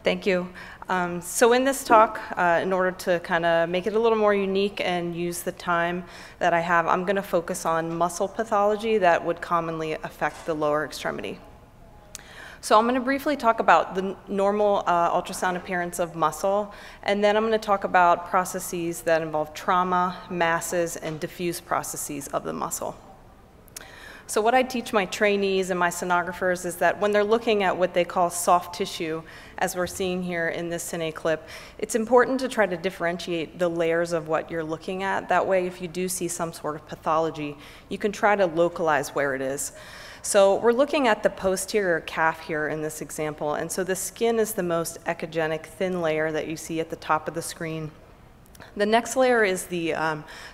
Thank you. So in this talk, in order to kind of make it a little more unique and use the time that I have, I'm going to focus on muscle pathology that would commonly affect the lower extremity. So I'm going to briefly talk about the normal ultrasound appearance of muscle, and then I'm going to talk about processes that involve trauma, masses, and diffuse processes of the muscle. So what I teach my trainees and my sonographers is that when they're looking at what they call soft tissue, as we're seeing here in this cine clip, it's important to try to differentiate the layers of what you're looking at. That way, if you do see some sort of pathology, you can try to localize where it is. So we're looking at the posterior calf here in this example, and so the skin is the most echogenic thin layer that you see at the top of the screen. The next layer is the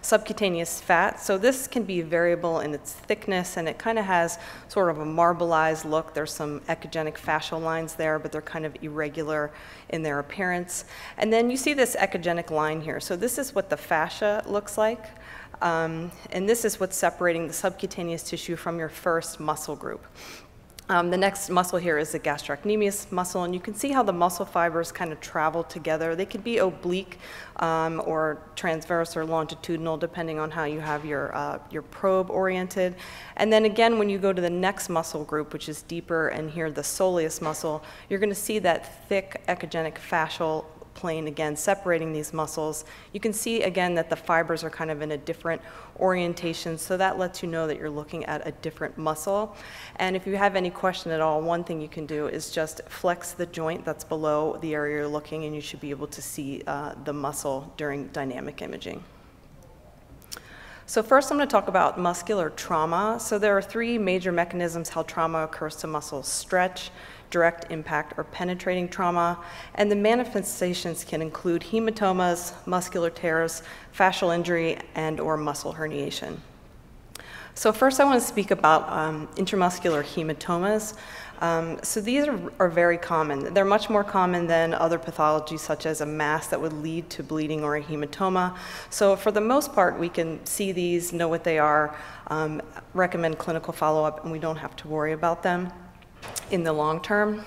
subcutaneous fat. So this can be variable in its thickness, and it kind of has sort of a marbleized look. There's some echogenic fascial lines there, but they're kind of irregular in their appearance. And then you see this echogenic line here. So this is what the fascia looks like. And this is what's separating the subcutaneous tissue from your first muscle group. The next muscle here is the gastrocnemius muscle, and you can see how the muscle fibers kind of travel together. They could be oblique or transverse or longitudinal, depending on how you have your probe oriented. And then again, when you go to the next muscle group, which is deeper, and here the soleus muscle, you're going to see that thick echogenic fascial plane again separating these muscles. You can see again that the fibers are kind of in a different orientation, so that lets you know that you're looking at a different muscle. And if you have any question at all, one thing you can do is just flex the joint that's below the area you're looking, and you should be able to see the muscle during dynamic imaging. So first I'm going to talk about muscular trauma. So there are three major mechanisms how trauma occurs to muscles: stretch, direct impact, or penetrating trauma. And the manifestations can include hematomas, muscular tears, fascial injury, and or muscle herniation. So first I want to speak about intramuscular hematomas. So these are very common. They're much more common than other pathologies such as a mass that would lead to bleeding or a hematoma. So for the most part, we can see these, know what they are, recommend clinical follow-up, and we don't have to worry about them in the long term.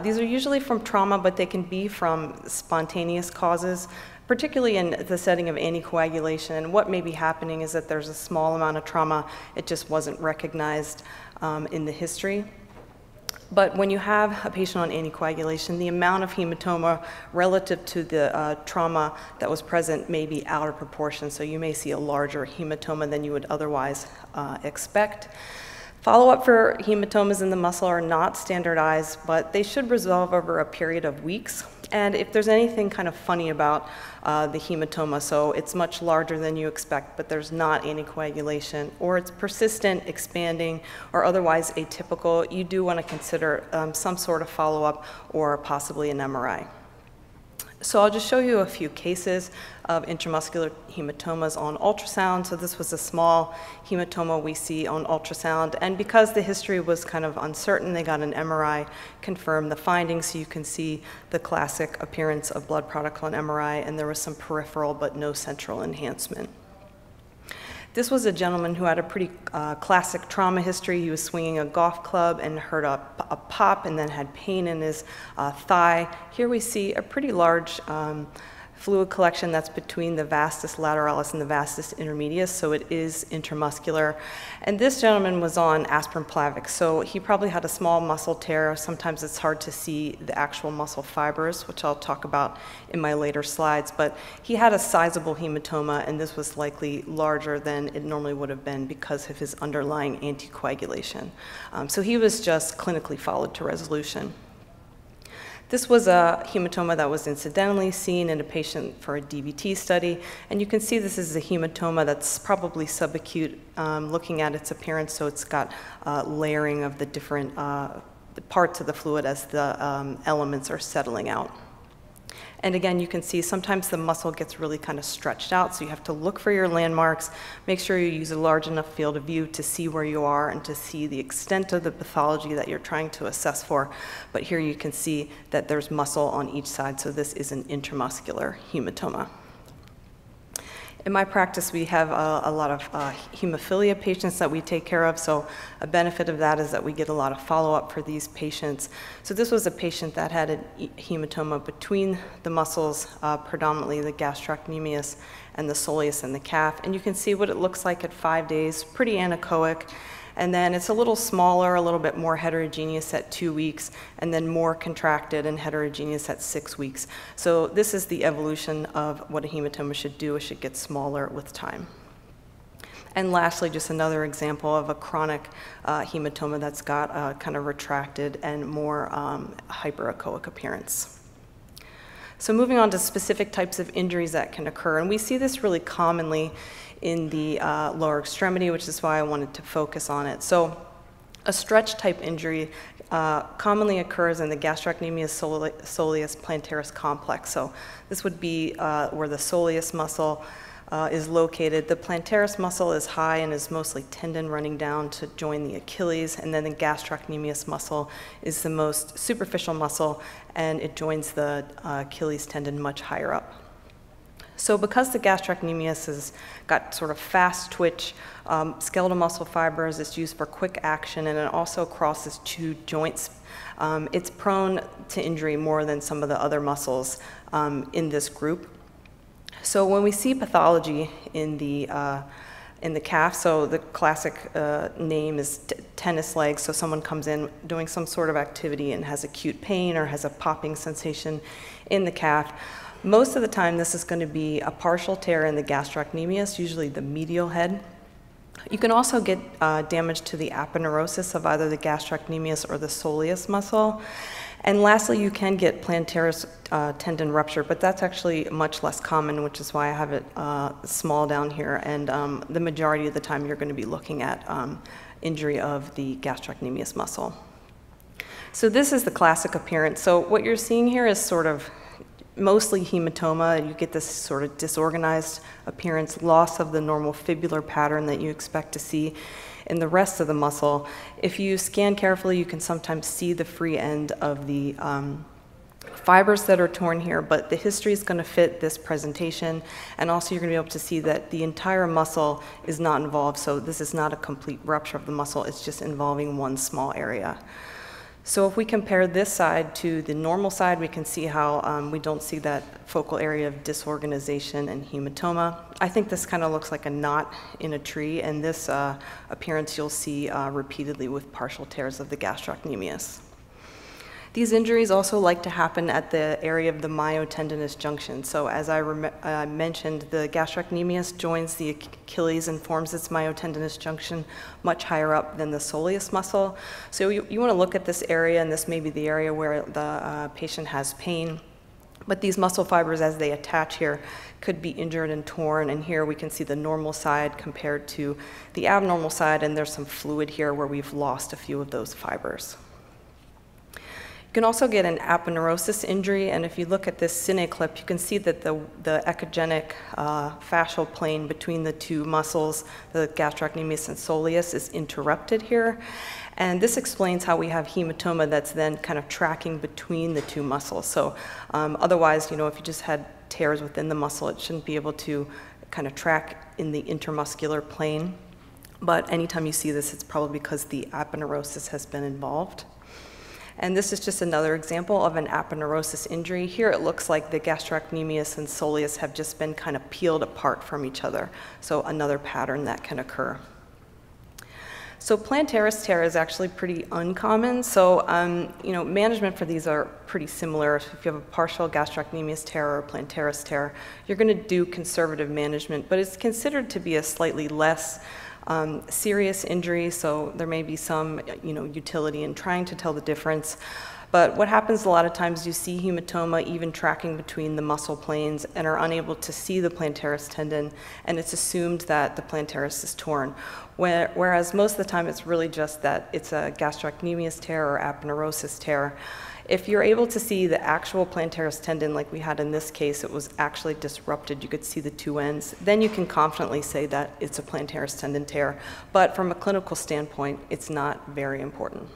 These are usually from trauma, but they can be from spontaneous causes, particularly in the setting of anticoagulation. And what may be happening is that there's a small amount of trauma, it just wasn't recognized in the history. But when you have a patient on anticoagulation, the amount of hematoma relative to the trauma that was present may be out of proportion, so you may see a larger hematoma than you would otherwise expect. Follow-up for hematomas in the muscle are not standardized, but they should resolve over a period of weeks. And if there's anything kind of funny about the hematoma, so it's much larger than you expect, but there's not anticoagulation, or it's persistent, expanding, or otherwise atypical, you do want to consider some sort of follow-up or possibly an MRI. So I'll just show you a few cases of intramuscular hematomas on ultrasound. So this was a small hematoma we see on ultrasound, and because the history was kind of uncertain, they got an MRI, confirmed the findings, so you can see the classic appearance of blood product on MRI, and there was some peripheral but no central enhancement. This was a gentleman who had a pretty classic trauma history. He was swinging a golf club and heard a pop and then had pain in his thigh. Here we see a pretty large fluid collection that's between the vastus lateralis and the vastus intermedius, so it is intramuscular. And this gentleman was on aspirin Plavix, so he probably had a small muscle tear. Sometimes it's hard to see the actual muscle fibers, which I'll talk about in my later slides, but he had a sizable hematoma, and this was likely larger than it normally would have been because of his underlying anticoagulation. So he was just clinically followed to resolution. This was a hematoma that was incidentally seen in a patient for a DVT study, and you can see this is a hematoma that's probably subacute looking at its appearance, so it's got layering of the different parts of the fluid as the elements are settling out. And again, you can see sometimes the muscle gets really kind of stretched out, so you have to look for your landmarks, make sure you use a large enough field of view to see where you are and to see the extent of the pathology that you're trying to assess for. But here you can see that there's muscle on each side, so this is an intramuscular hematoma. In my practice, we have a lot of hemophilia patients that we take care of, so a benefit of that is that we get a lot of follow-up for these patients. So this was a patient that had a hematoma between the muscles, predominantly the gastrocnemius and the soleus and the calf, and you can see what it looks like at 5 days, pretty anechoic. And then it's a little smaller, a little bit more heterogeneous at 2 weeks, and then more contracted and heterogeneous at 6 weeks. So this is the evolution of what a hematoma should do. It should get smaller with time. And lastly, just another example of a chronic hematoma that's got kind of retracted and more hyperechoic appearance. So moving on to specific types of injuries that can occur, and we see this really commonly in the lower extremity, which is why I wanted to focus on it. So a stretch type injury commonly occurs in the gastrocnemius soleus plantaris complex. So this would be where the soleus muscle is located. The plantaris muscle is high and is mostly tendon running down to join the Achilles, and then the gastrocnemius muscle is the most superficial muscle, and it joins the Achilles tendon much higher up. So because the gastrocnemius has got sort of fast twitch skeletal muscle fibers, it's used for quick action, and it also crosses 2 joints. It's prone to injury more than some of the other muscles in this group. So when we see pathology in the calf, so the classic name is tennis legs, so someone comes in doing some sort of activity and has acute pain or has a popping sensation in the calf. Most of the time, this is going to be a partial tear in the gastrocnemius, usually the medial head. You can also get damage to the aponeurosis of either the gastrocnemius or the soleus muscle. And lastly, you can get plantaris tendon rupture, but that's actually much less common, which is why I have it small down here. And the majority of the time, you're going to be looking at injury of the gastrocnemius muscle. So this is the classic appearance. So what you're seeing here is sort of mostly hematoma. You get this sort of disorganized appearance, loss of the normal fibular pattern that you expect to see in the rest of the muscle. If you scan carefully, you can sometimes see the free end of the fibers that are torn here, but the history is going to fit this presentation, and also you're going to be able to see that the entire muscle is not involved, so this is not a complete rupture of the muscle, it's just involving one small area. So if we compare this side to the normal side, we can see how we don't see that focal area of disorganization and hematoma. I think this kind of looks like a knot in a tree, and this appearance you'll see repeatedly with partial tears of the gastrocnemius. These injuries also like to happen at the area of the myotendinous junction. So as I mentioned, the gastrocnemius joins the Achilles and forms its myotendinous junction much higher up than the soleus muscle. So you want to look at this area, and this may be the area where the patient has pain. But these muscle fibers, as they attach here, could be injured and torn. And here we can see the normal side compared to the abnormal side, and there's some fluid here where we've lost a few of those fibers. You can also get an aponeurosis injury, and if you look at this cine clip, you can see that the echogenic fascial plane between the 2 muscles, the gastrocnemius and soleus, is interrupted here. And this explains how we have hematoma that's then kind of tracking between the 2 muscles. So otherwise, you know, if you just had tears within the muscle, it shouldn't be able to kind of track in the intramuscular plane. But anytime you see this, it's probably because the aponeurosis has been involved. And this is just another example of an aponeurosis injury. Here it looks like the gastrocnemius and soleus have just been kind of peeled apart from each other. So another pattern that can occur. So Plantaris tear is actually pretty uncommon. So you know, management for these are pretty similar. If you have a partial gastrocnemius tear or a Plantaris tear, you're going to do conservative management, but it's considered to be a slightly less serious injury, so there may be some utility in trying to tell the difference. But what happens a lot of times, you see hematoma even tracking between the muscle planes and are unable to see the plantaris tendon, and it's assumed that the plantaris is torn. Whereas most of the time it's really just that it's a gastrocnemius tear or aponeurosis tear. If you're able to see the actual plantaris tendon, like we had in this case, it was actually disrupted, you could see the 2 ends, then you can confidently say that it's a plantaris tendon tear. But from a clinical standpoint, it's not very important.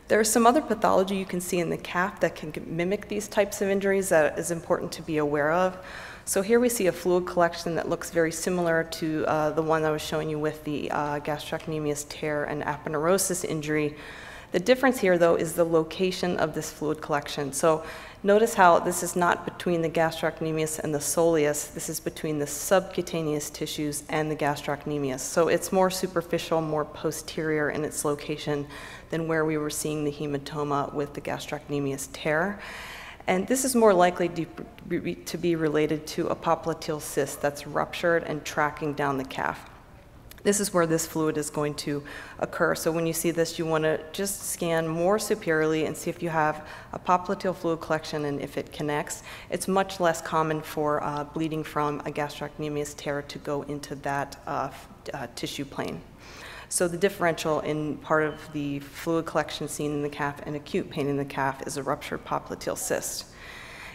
There are some other pathology you can see in the calf that can mimic these types of injuries that is important to be aware of. So here we see a fluid collection that looks very similar to the one I was showing you with the Gastrocnemius Tear and Aponeurosis Injury. The difference here, though, is the location of this fluid collection. So notice how this is not between the gastrocnemius and the soleus. This is between the subcutaneous tissues and the gastrocnemius. So it's more superficial, more posterior in its location than where we were seeing the hematoma with the gastrocnemius tear. And this is more likely to be related to a popliteal cyst that's ruptured and tracking down the calf. This is where this fluid is going to occur. So when you see this, you want to just scan more superiorly and see if you have a popliteal fluid collection and if it connects. It's much less common for bleeding from a gastrocnemius tear to go into that tissue plane. So the differential in part of the fluid collection seen in the calf and acute pain in the calf is a ruptured popliteal cyst.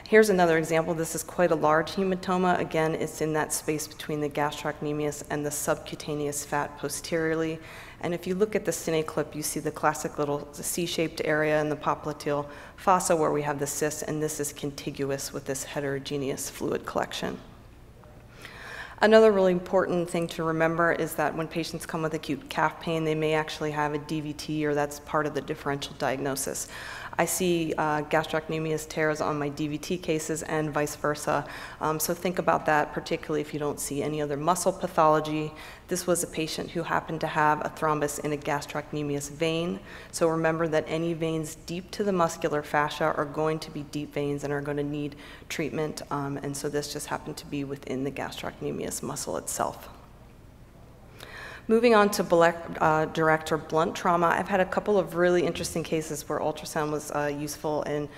Here's another example. This is quite a large hematoma. Again, it's in that space between the gastrocnemius and the subcutaneous fat posteriorly. And if you look at the cine clip, you see the classic little C-shaped area in the popliteal fossa where we have the cyst, and this is contiguous with this heterogeneous fluid collection. Another really important thing to remember is that when patients come with acute calf pain, they may actually have a DVT, or that's part of the differential diagnosis. I see gastrocnemius tears on my DVT cases and vice versa. So think about that, particularly if you don't see any other muscle pathology. This was a patient who happened to have a thrombus in a gastrocnemius vein. So remember that any veins deep to the muscular fascia are going to be deep veins and are going to need treatment. And so this just happened to be within the gastrocnemius muscle itself. Moving on to direct or blunt trauma, I've had a couple of really interesting cases where ultrasound was useful in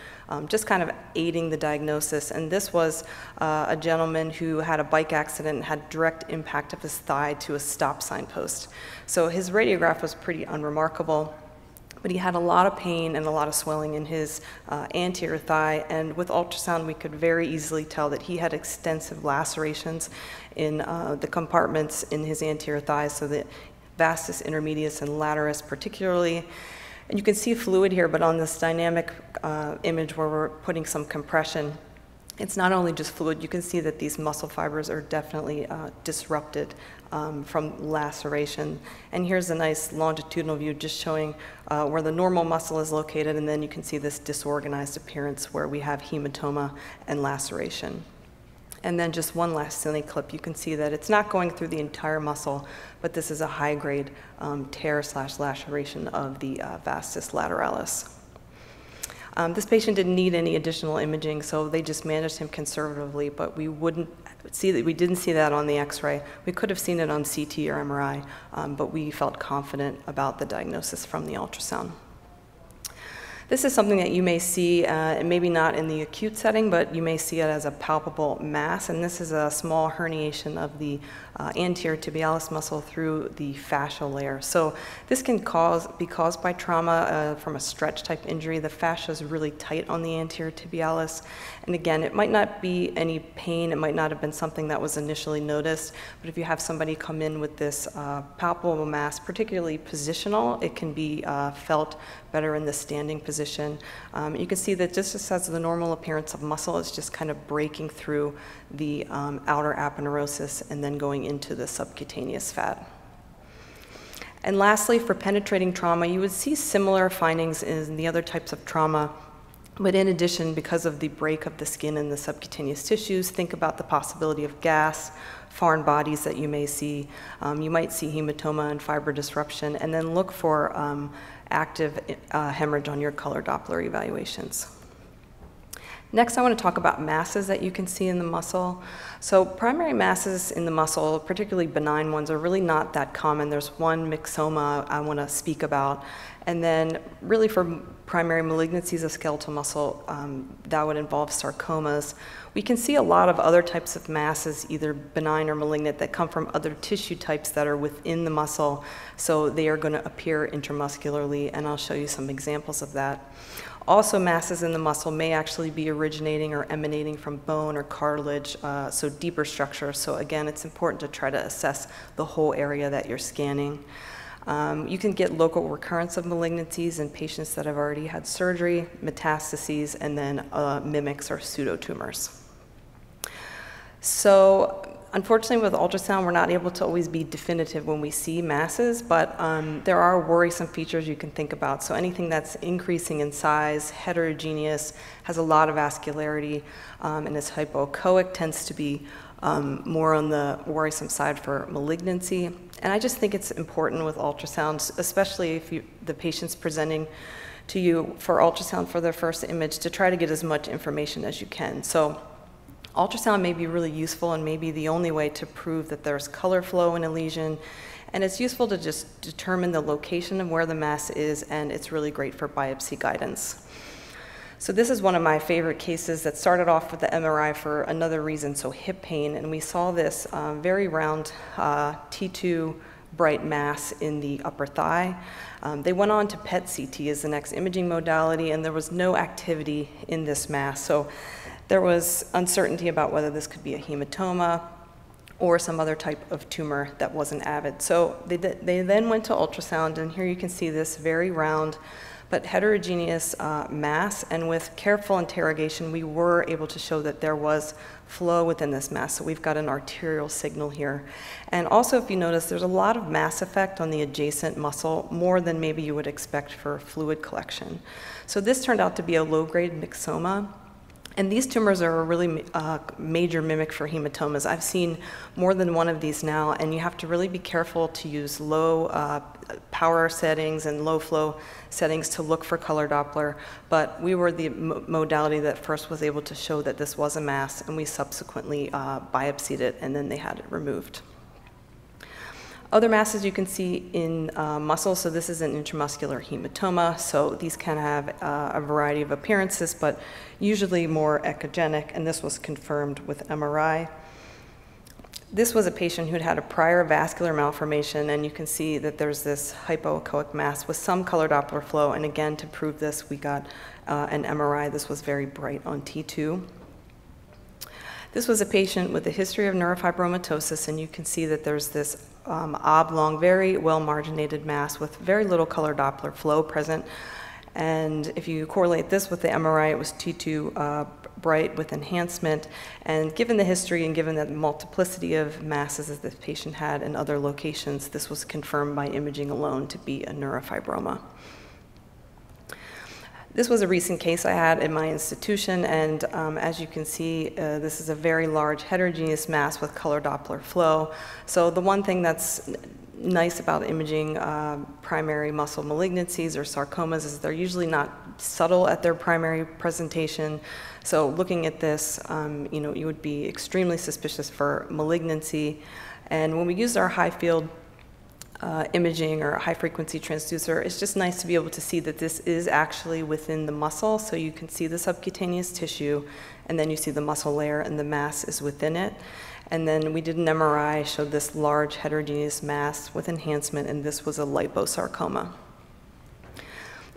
just kind of aiding the diagnosis. And this was a gentleman who had a bike accident and had direct impact of his thigh to a stop sign post. So his radiograph was pretty unremarkable, but he had a lot of pain and a lot of swelling in his anterior thigh, and with ultrasound we could very easily tell that he had extensive lacerations in the compartments in his anterior thighs, so the vastus intermedius and laterus particularly. And you can see fluid here, but on this dynamic image where we're putting some compression, it's not only just fluid, you can see that these muscle fibers are definitely disrupted from laceration. And here's a nice longitudinal view just showing where the normal muscle is located, and then you can see this disorganized appearance where we have hematoma and laceration. And then just one last cine clip, you can see that it's not going through the entire muscle, but this is a high-grade tear/laceration of the vastus lateralis. This patient didn't need any additional imaging, so they just managed him conservatively, but we didn't see that on the x-ray. We could have seen it on CT or MRI, but we felt confident about the diagnosis from the ultrasound. This is something that you may see, maybe not in the acute setting, but you may see it as a palpable mass, and this is a small herniation of the anterior tibialis muscle through the fascial layer. So this can be caused by trauma from a stretch type injury. The fascia is really tight on the anterior tibialis, and again, it might not be any pain, it might not have been something that was initially noticed, but if you have somebody come in with this palpable mass, particularly positional, it can be felt better in the standing position. You can see that just as the normal appearance of muscle, it's just kind of breaking through the outer aponeurosis and then going into the subcutaneous fat. And lastly, for penetrating trauma, you would see similar findings in the other types of trauma. But in addition, because of the break of the skin and the subcutaneous tissues, think about the possibility of gas, foreign bodies that you may see. You might see hematoma and fiber disruption, and then look for active hemorrhage on your color Doppler evaluations. Next, I want to talk about masses that you can see in the muscle. So primary masses in the muscle, particularly benign ones, are really not that common. There's one myxoma I want to speak about. And then really for primary malignancies of skeletal muscle, that would involve sarcomas. We can see a lot of other types of masses, either benign or malignant, that come from other tissue types that are within the muscle. So they are going to appear intramuscularly, and I'll show you some examples of that. Also, masses in the muscle may actually be originating or emanating from bone or cartilage, so deeper structure. So again, it's important to try to assess the whole area that you're scanning. You can get local recurrence of malignancies in patients that have already had surgery, metastases, and then mimics or pseudotumors. So unfortunately with ultrasound, we're not able to always be definitive when we see masses, but there are worrisome features you can think about. So anything that's increasing in size, heterogeneous, has a lot of vascularity, and is hypoechoic tends to be more on the worrisome side for malignancy. And I just think it's important with ultrasound, especially if the patient's presenting to you for ultrasound for their first image, to try to get as much information as you can. So ultrasound may be really useful and may be the only way to prove that there's color flow in a lesion. And it's useful to just determine the location of where the mass is, and it's really great for biopsy guidance. So this is one of my favorite cases that started off with the MRI for another reason, so hip pain. And we saw this very round T2 bright mass in the upper thigh. They went on to PET CT as the next imaging modality, and there was no activity in this mass. So there was uncertainty about whether this could be a hematoma or some other type of tumor that wasn't avid. So they then went to ultrasound, and here you can see this very round but heterogeneous mass, and with careful interrogation, we were able to show that there was flow within this mass. So we've got an arterial signal here. And also, if you notice, there's a lot of mass effect on the adjacent muscle, more than maybe you would expect for fluid collection. So this turned out to be a low-grade myxoma. And these tumors are a really major mimic for hematomas. I've seen more than one of these now, and you have to really be careful to use low power settings and low flow settings to look for color Doppler. But we were the modality that first was able to show that this was a mass, and we subsequently biopsied it, and then they had it removed. Other masses you can see in muscle, so this is an intramuscular hematoma, so these can have a variety of appearances, but usually more echogenic, and this was confirmed with MRI. This was a patient who'd had a prior vascular malformation, and you can see that there's this hypoechoic mass with some color Doppler flow, and again, to prove this, we got an MRI. This was very bright on T2. This was a patient with a history of neurofibromatosis, and you can see that there's this oblong, very well-marginated mass with very little color Doppler flow present. And if you correlate this with the MRI, it was T2 bright with enhancement. And given the history and given the multiplicity of masses that this patient had in other locations, this was confirmed by imaging alone to be a neurofibroma. This was a recent case I had in my institution, and as you can see, this is a very large heterogeneous mass with color Doppler flow. So the one thing that's nice about imaging primary muscle malignancies or sarcomas is they're usually not subtle at their primary presentation. So looking at this, you would be extremely suspicious for malignancy. And when we used our high field imaging or high frequency transducer, it's just nice to be able to see that this is actually within the muscle. So you can see the subcutaneous tissue, and then you see the muscle layer, and the mass is within it. And then we did an MRI, showed this large heterogeneous mass with enhancement, and this was a liposarcoma.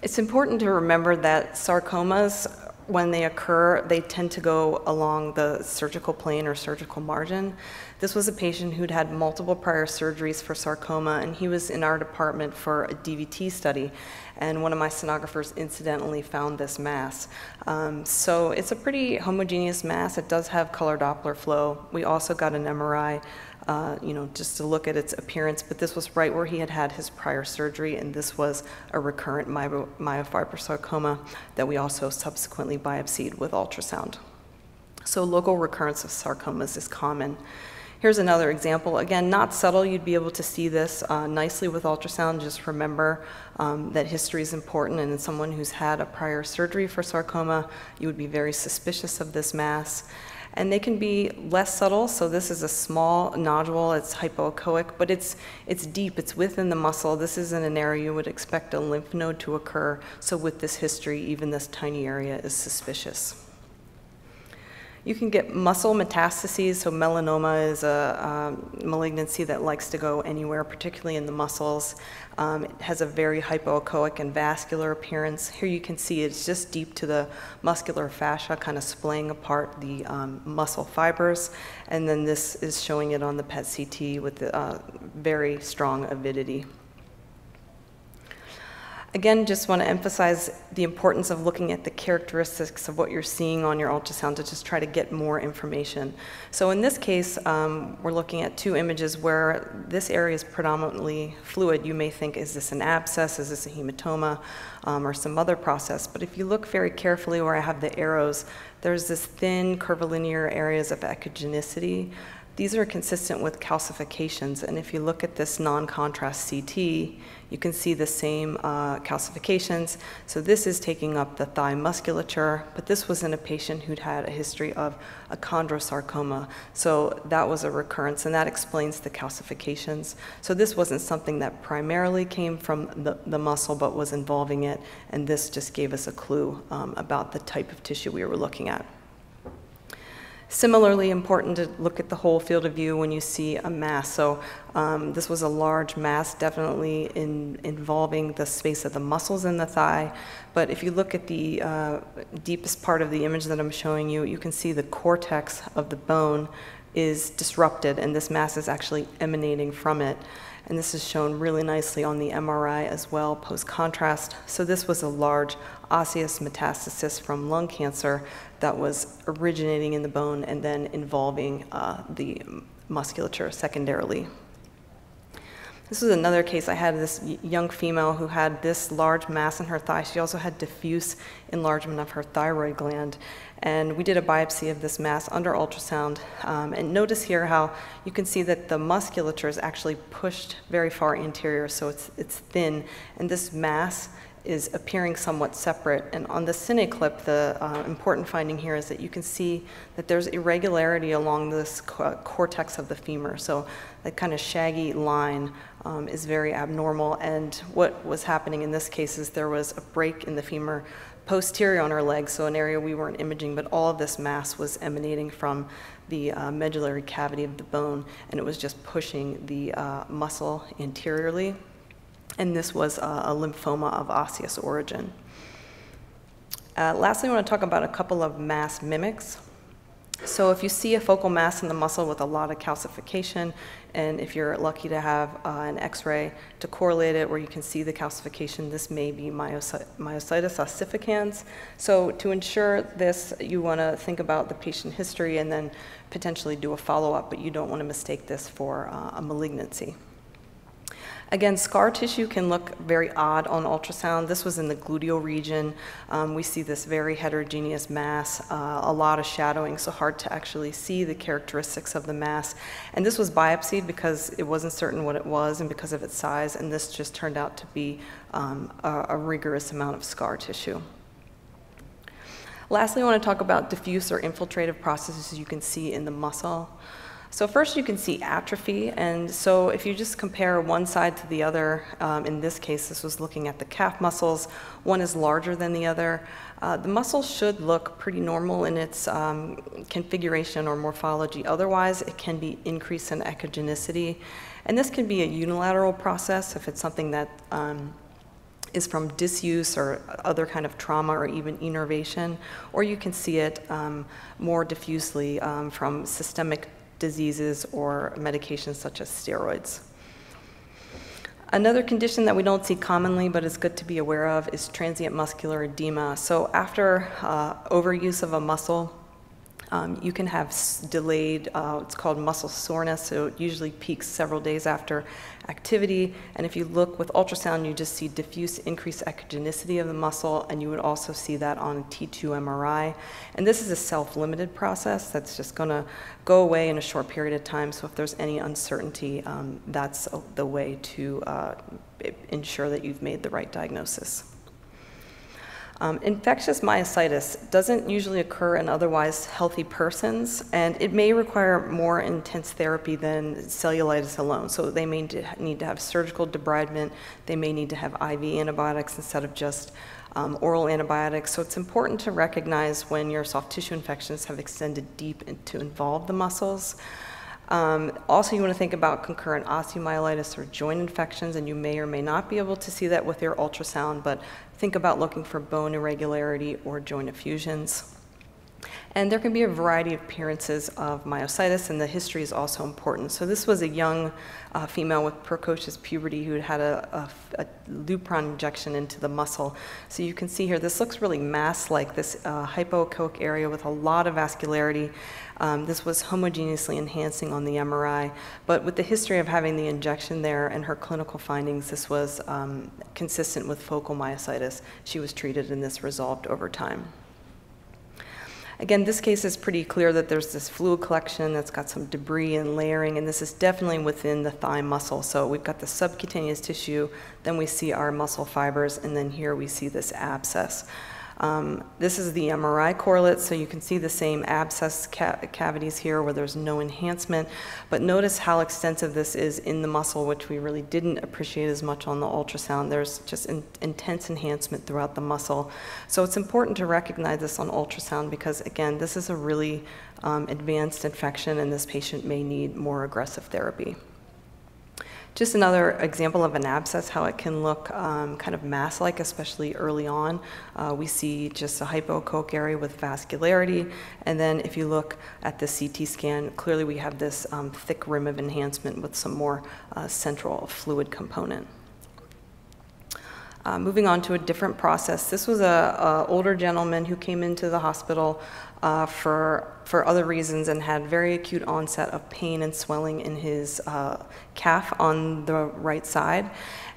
It's important to remember that sarcomas, when they occur, they tend to go along the surgical plane or surgical margin. This was a patient who'd had multiple prior surgeries for sarcoma, and he was in our department for a DVT study, and one of my sonographers incidentally found this mass. So it's a pretty homogeneous mass. It does have color Doppler flow. We also got an MRI, just to look at its appearance, but this was right where he had had his prior surgery, and this was a recurrent Myofibrosarcoma that we also subsequently biopsied with ultrasound. So local recurrence of sarcomas is common. Here's another example. Again, not subtle. You'd be able to see this nicely with ultrasound. Just remember that history is important, and in someone who's had a prior surgery for sarcoma, you would be very suspicious of this mass. And they can be less subtle, so this is a small nodule, it's hypoechoic, but it's deep, it's within the muscle. This isn't an area you would expect a lymph node to occur, so with this history, even this tiny area is suspicious. You can get muscle metastases, so melanoma is a malignancy that likes to go anywhere, particularly in the muscles. It has a very hypoechoic and vascular appearance. Here you can see it's just deep to the muscular fascia, kind of splaying apart the muscle fibers. And then this is showing it on the PET CT with very strong avidity. Again, just want to emphasize the importance of looking at the characteristics of what you're seeing on your ultrasound to just try to get more information. So in this case, we're looking at two images where this area is predominantly fluid. You may think, is this an abscess, is this a hematoma, or some other process? But if you look very carefully where I have the arrows, there's this thin curvilinear areas of echogenicity. These are consistent with calcifications, and if you look at this non-contrast CT, you can see the same calcifications. So this is taking up the thigh musculature, but this was in a patient who'd had a history of a chondrosarcoma. So that was a recurrence, and that explains the calcifications. So this wasn't something that primarily came from the muscle, but was involving it, and this just gave us a clue about the type of tissue we were looking at. Similarly important to look at the whole field of view when you see a mass. So this was a large mass, definitely involving the space of the muscles in the thigh. But if you look at the deepest part of the image that I'm showing you, you can see the cortex of the bone is disrupted, and this mass is actually emanating from it. And this is shown really nicely on the MRI as well, post-contrast. So this was a large osseous metastasis from lung cancer that was originating in the bone and then involving the musculature secondarily. This was another case. I had this young female who had this large mass in her thigh. She also had diffuse enlargement of her thyroid gland. And we did a biopsy of this mass under ultrasound. And notice here how you can see that the musculature is actually pushed very far anterior, so it's thin. And this mass is appearing somewhat separate. And on the cine clip, the important finding here is that you can see that there's irregularity along this cortex of the femur. So that kind of shaggy line is very abnormal. And what was happening in this case is there was a break in the femur posterior on her leg, so an area we weren't imaging, but all of this mass was emanating from the medullary cavity of the bone, and it was just pushing the muscle anteriorly. And this was a lymphoma of osseous origin. Lastly, I want to talk about a couple of mass mimics. So if you see a focal mass in the muscle with a lot of calcification, and if you're lucky to have an X-ray to correlate it where you can see the calcification, this may be Myositis Ossificans. So to ensure this, you want to think about the patient history and then potentially do a follow-up, but you don't want to mistake this for a malignancy. Again, scar tissue can look very odd on ultrasound. This was in the gluteal region. We see this very heterogeneous mass, a lot of shadowing, so hard to actually see the characteristics of the mass. And this was biopsied because it wasn't certain what it was and because of its size, and this just turned out to be a rigorous amount of scar tissue. Lastly, I want to talk about diffuse or infiltrative processes you can see in the muscle. So first you can see atrophy, and so if you just compare one side to the other, in this case this was looking at the calf muscles, one is larger than the other. The muscle should look pretty normal in its configuration or morphology. Otherwise it can be increase in echogenicity, and this can be a unilateral process if it's something that is from disuse or other kind of trauma or even innervation, or you can see it more diffusely from systemic diseases or medications such as steroids. Another condition that we don't see commonly but is good to be aware of is transient muscular edema. So after overuse of a muscle, you can have delayed, it's called muscle soreness, so it usually peaks several days after activity. And if you look with ultrasound, you just see diffuse increased echogenicity of the muscle, and you would also see that on T2 MRI. And this is a self-limited process that's just going to go away in a short period of time, so if there's any uncertainty, that's the way to ensure that you've made the right diagnosis. Infectious myositis doesn't usually occur in otherwise healthy persons, and it may require more intense therapy than cellulitis alone. So they may need to have surgical debridement, they may need to have IV antibiotics instead of just oral antibiotics. So it's important to recognize when your soft tissue infections have extended deep to involve the muscles. Also, you want to think about concurrent osteomyelitis or joint infections, and you may or may not be able to see that with your ultrasound, but think about looking for bone irregularity or joint effusions. And there can be a variety of appearances of myositis, and the history is also important. So this was a young female with precocious puberty who had a Lupron injection into the muscle. So you can see here, this looks really mass-like, this hypoechoic area with a lot of vascularity. This was homogeneously enhancing on the MRI, but with the history of having the injection there and her clinical findings, this was consistent with focal myositis. She was treated and this resolved over time. Again, this case is pretty clear that there's this fluid collection that's got some debris and layering, and this is definitely within the thigh muscle. So we've got the subcutaneous tissue, then we see our muscle fibers, and then here we see this abscess. This is the MRI correlate, so you can see the same abscess cavities here where there's no enhancement, but notice how extensive this is in the muscle, which we really didn't appreciate as much on the ultrasound. There's just intense enhancement throughout the muscle. So it's important to recognize this on ultrasound because, again, this is a really advanced infection and this patient may need more aggressive therapy. Just another example of an abscess, how it can look kind of mass-like, especially early on. We see just a hypoechoic area with vascularity, and then if you look at the CT scan, clearly we have this thick rim of enhancement with some more central fluid component. Moving on to a different process. This was an older gentleman who came into the hospital for other reasons and had very acute onset of pain and swelling in his calf on the right side.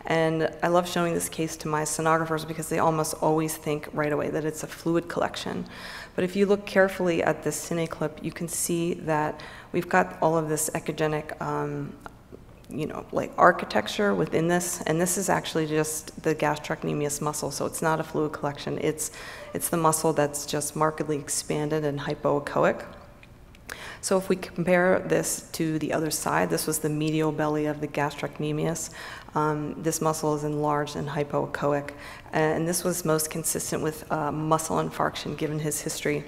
And I love showing this case to my sonographers because they almost always think right away that it's a fluid collection. But if you look carefully at this cine clip, you can see that we've got all of this echogenic like architecture within this, and this is actually just the gastrocnemius muscle, so it's not a fluid collection. It's the muscle that's just markedly expanded and hypoechoic. So if we compare this to the other side, this was the medial belly of the gastrocnemius. This muscle is enlarged and hypoechoic, and this was most consistent with muscle infarction given his history.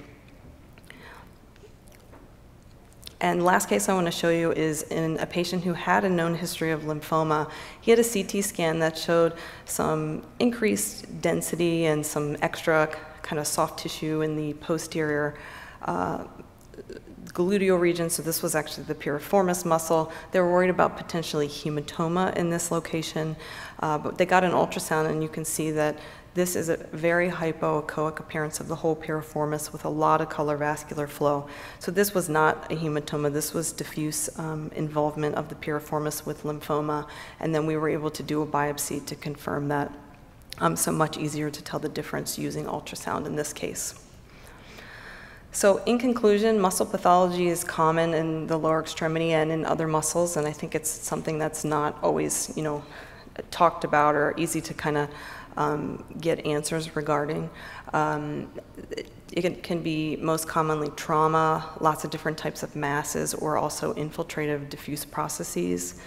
And last case I want to show you is in a patient who had a known history of lymphoma. He had a CT scan that showed some increased density and some extra kind of soft tissue in the posterior gluteal region. So this was actually the piriformis muscle. They were worried about potentially hematoma in this location, but they got an ultrasound and you can see that this is a very hypoechoic appearance of the whole piriformis with a lot of color vascular flow. So this was not a hematoma, this was diffuse involvement of the piriformis with lymphoma, and then we were able to do a biopsy to confirm that. So much easier to tell the difference using ultrasound in this case. So in conclusion, muscle pathology is common in the lower extremity and in other muscles, and I think it's something that's not always, talked about or easy to kind of get answers regarding. It can be most commonly trauma, lots of different types of masses, or also infiltrative diffuse processes.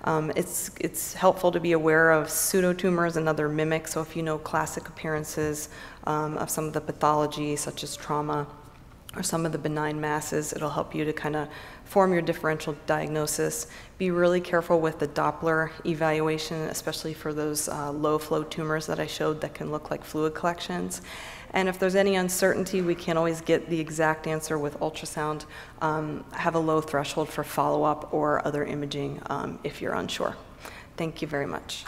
It's helpful to be aware of pseudotumors and other mimics, so if you know classic appearances of some of the pathology, such as trauma, or some of the benign masses, it'll help you to kind of form your differential diagnosis. Be really careful with the Doppler evaluation, especially for those low flow tumors that I showed that can look like fluid collections. And if there's any uncertainty, we can't always get the exact answer with ultrasound. Have a low threshold for follow-up or other imaging if you're unsure. Thank you very much.